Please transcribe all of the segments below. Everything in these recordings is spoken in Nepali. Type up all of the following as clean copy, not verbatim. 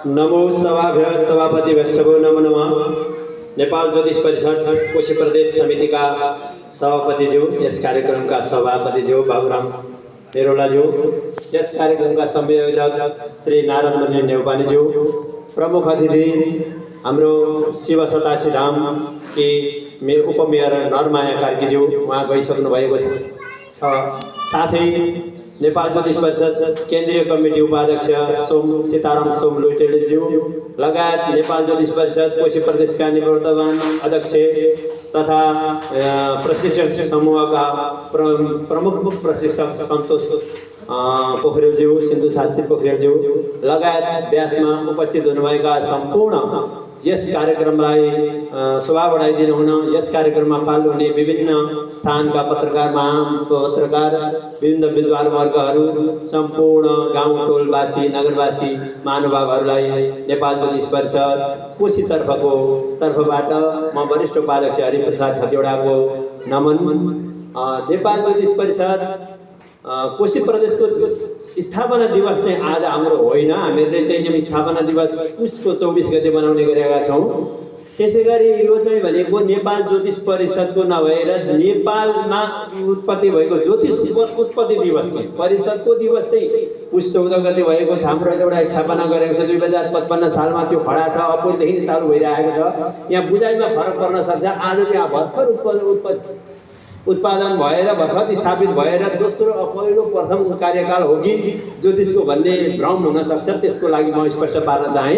नमो सभाभ्य सभापतिभ्यश्च नमो नमः। नेपाल ज्योतिष परिषद कोशी प्रदेश समितिका सभापतिज्यू, यस कार्यक्रमका सभापतिज्यू बाबुराम नेरोलाज्यू, यस कार्यक्रमका संयोजक श्री नारायण मणि नेउपानेज्यू, प्रमुख अतिथि हाम्रो शिव सतासी धाम कि उपमेयर नरमाया कार्कीज्यू, उहाँ गइसक्नु भएको छ। साथै नेपाल ज्योतिष परिषद केन्द्रीय कमिटी उपाध्यक्ष सीताराम सोम लुइटेलेज्यू लगायत नेपाल ज्योतिष परिषद कोशी प्रदेशका निवर्तमान अध्यक्ष तथा प्रशिक्षक समूहका प्रमुख प्रशिक्षक सन्तोष पोखरेलज्यू, सिन्धु शास्त्री पोखरेलज्यू लगायत व्यासमा उपस्थित हुनुभएका सम्पूर्ण यस कार्यक्रमलाई शोभा बढाइदिनु हुन, यस कार्यक्रममा पाल्नु हुने विभिन्न स्थानका पत्रकार विभिन्न विद्वान वर्गहरू, सम्पूर्ण गाउँ टोलवासी नगरवासी महानुभावहरूलाई नेपाल ज्योतिष परिषद कोशी तर्फबाट म वरिष्ठ उपाध्यक्ष हरिप्रसाद खतिवडाको नमन। नेपाल ज्योतिष परिषद कोशी प्रदेशको स्थापना दिवस चाहिँ आज हाम्रो होइन, हामीले चाहिँ स्थापना दिवस पुसको 24 गते मनाउने गरेका छौँ। त्यसैगरी यो चाहिँ भनेको नेपाल ज्योतिष परिषदको नभएर नेपालमा उत्पत्ति भएको ज्योतिष उत्पत्ति दिवस चाहिँ परिषदको दिवस चाहिँ पुस 14 गते भएको छ। हाम्रो एउटा स्थापना गरेको छ 2055 सालमा, त्यो खडा छ, अपूर्वदेखि नै चालु भइरहेको छ। यहाँ बुझाइमा फरक पर्न सक्छ। आज चाहिँ भर्खर उत्पादन भएर भर्खर स्थापित भएर दोस्रो पहिलो प्रथम कार्यकाल हो कि ज्योतिषको भन्ने भ्रम हुन सक्छ, त्यसको लागि म स्पष्ट पार्न चाहे।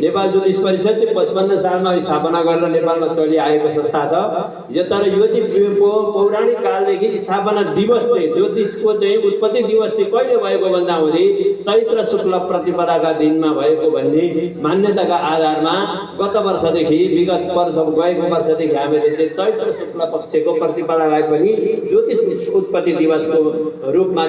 नेपाल ज्योतिष परिषद चाहिँ 55 सालमा स्थापना गरेर नेपालमा चलिआएको संस्था छ। तर यो चाहिँ पौराणिक कालदेखि स्थापना दिवस चाहिँ ज्योतिषको चाहिँ उत्पत्ति दिवस चाहिँ कहिले भएको भन्दा हुँदै चैत्र शुक्ल प्रतिपदाका दिनमा भएको भन्ने मान्यताका आधारमा गत वर्षदेखि विगत वर्ष गएको वर्षदेखि हामीले चाहिँ चैत्र शुक्ल पक्षको प्रतिपदालाई पनि ज्योतिष उत्पत्ति दिवसको रूपमा